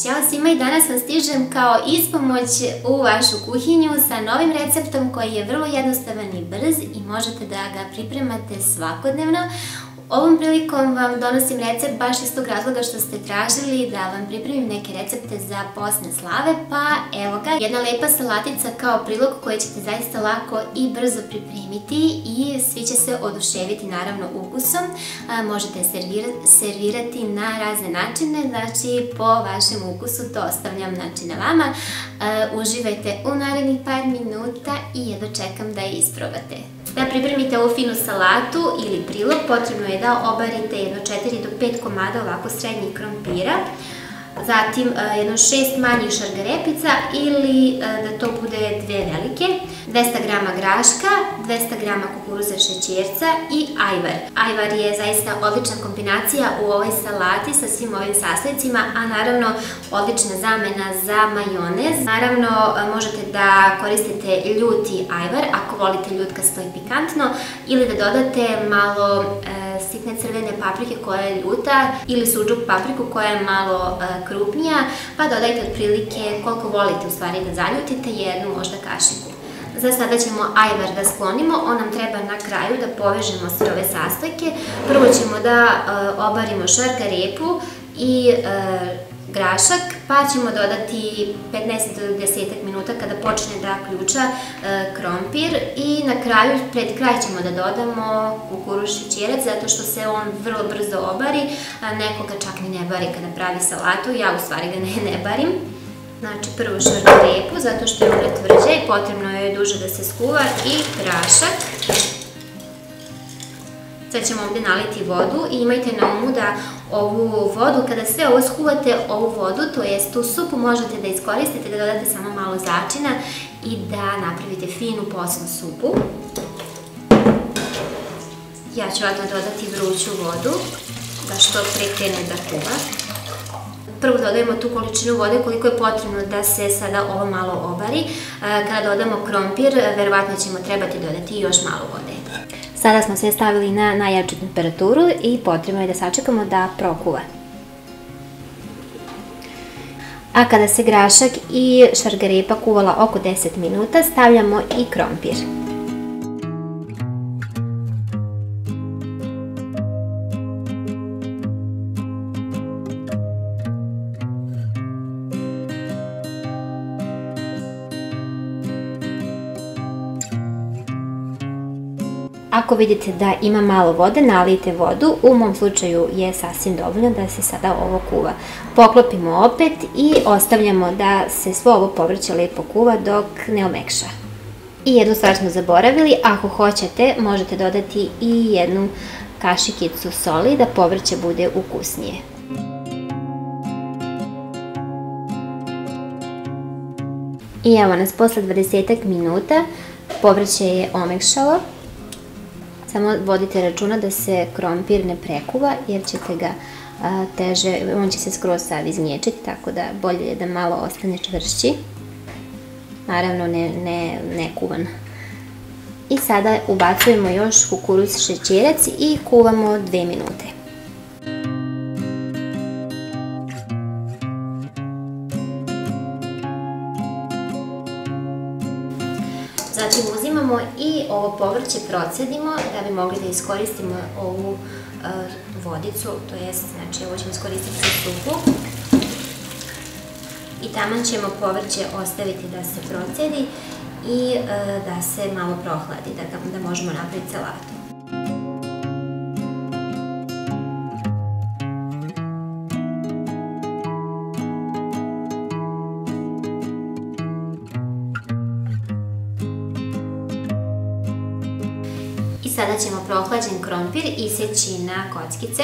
Ćao svima i danas vam stižem kao ispomoć u vašu kuhinju sa novim receptom koji je vrlo jednostavan i brz i možete da ga pripremate svakodnevno. Ovom prilikom vam donosim recept baš iz tog razloga što ste tražili da vam pripremim neke recepte za postne slave, pa evo ga, jedna lepa salatica kao prilog koji ćete zaista lako i brzo pripremiti i svi će se oduševiti naravno ukusom. Možete servirati na razne načine, znači po vašem ukusu, to ostavljam na vama. Uživajte u narednih par minuta i jedva čekam da je isprobate. Da pripremite ovu finu salatu ili prilog, potrebno je da obarite jedno 4 do 5 komada ovako srednjih krompira, zatim jedno 6 manjih šargarepica ili da to bude 2 velike, 200 g graška, 200 g kukuruza šećerca i ajvar. Ajvar je zaista odlična kombinacija u ovoj salati sa svim ovim sastojcima, a naravno odlična zamena za majonez. Naravno možete da koristite ljuti ajvar ako volite ljutkasto i pikantno ili da dodate malo sitne crvene paprike koja je ljuta ili sudžuk papriku koja je malo krupnija, pa dodajte otprilike koliko volite u stvari da zaljutite, jednu možda kašiku. Za sada ćemo ajvar da sklonimo, on nam treba na kraju da povežemo sve ove sastojke. Prvo ćemo da obarimo šargarepu i grašak, pa ćemo dodati 15-10 minuta kada počne da ključa krompir i na kraju, pred kraj ćemo da dodamo kukuruz šećerac zato što se on vrlo brzo obari, nekoga čak ni ne bari kada pravi salatu, ja u stvari ga ne barim. Znači prvo šargarepu zato što je ona tvrđa i potrebno je duže da se skuva i grašak. Sad ćemo ovdje naliti vodu i imajte na umu da ovu vodu, kada sve ovo skuvate, ovu vodu, to jest tu supu, možete da iskoristite, da dodate samo malo začina i da napravite finu posnu supu. Ja ću odmah dodati vruću vodu, da što pre krene da kuva. Prvo dodajemo tu količinu vode koliko je potrebno da se sada ovo malo obari. Kada dodamo krompir, verovatno ćemo trebati dodati još malo vode. Sada smo sve stavili na najjaču temperaturu i potrebno je da sačekamo da prokuva. A kada se grašak i šargarepa kuvala oko 10 minuta, stavljamo i krompir. Ako vidite da ima malo vode, nalijte vodu, u mom slučaju je sasvim dovoljno da se sada ovo kuva. Poklopimo opet i ostavljamo da se svo ovo povrće lepo kuva dok ne omekša. I jednu stvar smo zaboravili, ako hoćete možete dodati i jednu kašikicu soli da povrće bude ukusnije. I evo nas, posle 20 minuta povrće je omekšalo. Samo vodite računa da se krompir ne prekuva jer ćete ga teže, on će se skroz sav izgnječiti, tako da bolje je da malo ostane čvršći. Naravno ne kuvan. I sada ubacujemo još kukuruz šećerac i kuvamo 2 minute. Zatim uzimamo i ovo povrće procedimo da bi mogli da iskoristimo ovu vodicu, to jest, znači ovo ćemo iskoristiti za supu. I taman ćemo povrće ostaviti da se procedi i da se malo prohladi, da možemo napraviti salatu. Sada ćemo prohlađen krompir iseći na kockice.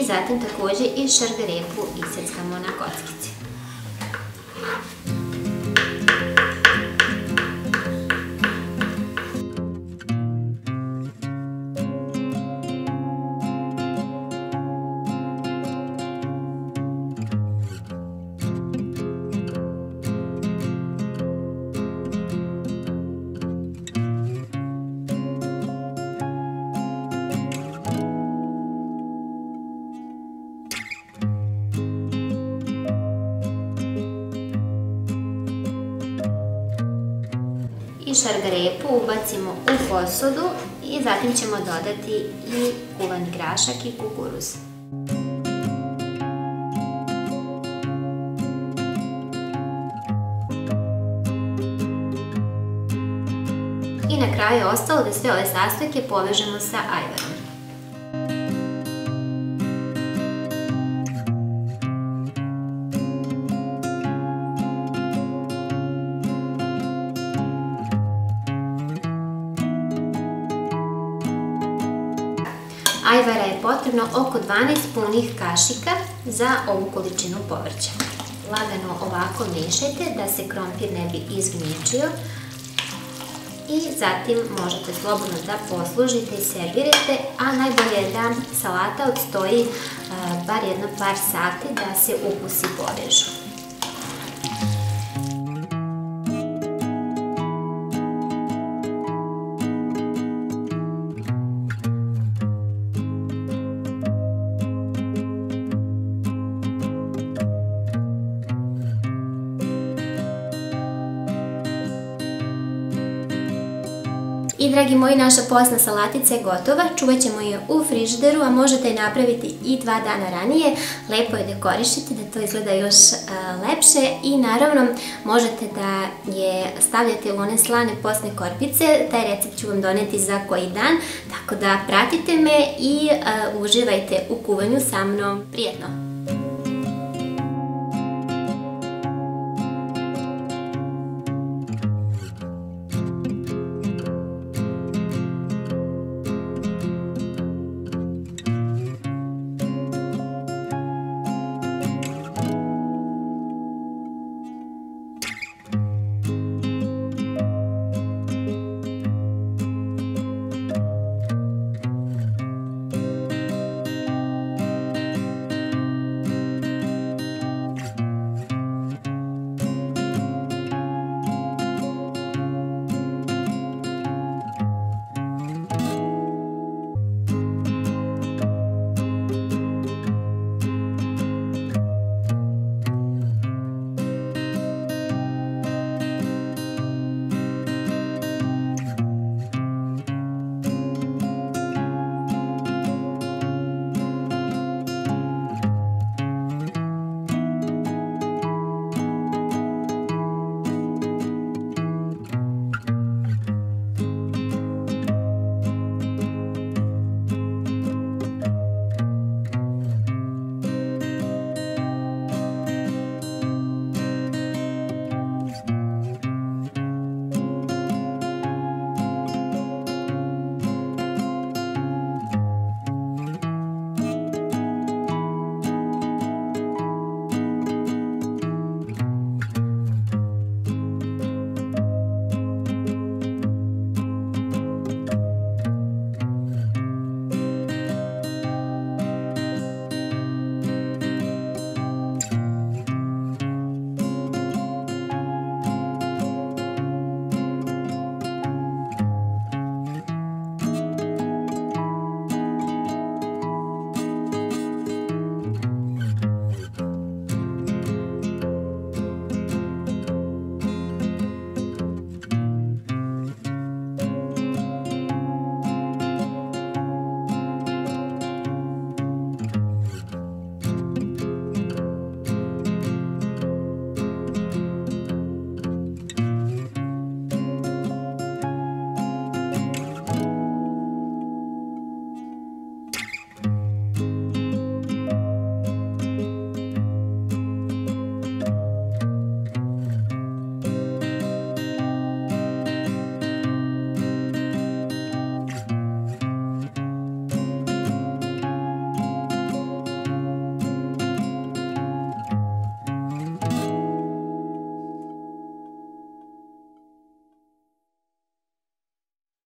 I zatim također i šargarepu iseckamo na kockice. I šargarepu ubacimo u posudu i zatim ćemo dodati i kuvani grašak i kukuruz. I na kraju je ostalo da sve ove sastojke povežemo sa ajvarom. Ajvara je potrebno oko 12 punih kašika za ovu količinu povrća. Lagano ovako mešajte da se krompir ne bi izgnječio i zatim možete slobodno da poslužite i servirate, a najbolje je da salata odstoji bar jedno par sati da se ukusi povežu. I dragi moji, naša postna salatica je gotova, čuvat ćemo je u frižideru, a možete je napraviti i 2 dana ranije. Lepo je dekorišite da to izgleda još lepše i naravno možete da je stavljate u one slane postne korpice, taj recept ću vam doneti za koji dan, tako da pratite me i uživajte u kuvanju sa mnom. Prijetno!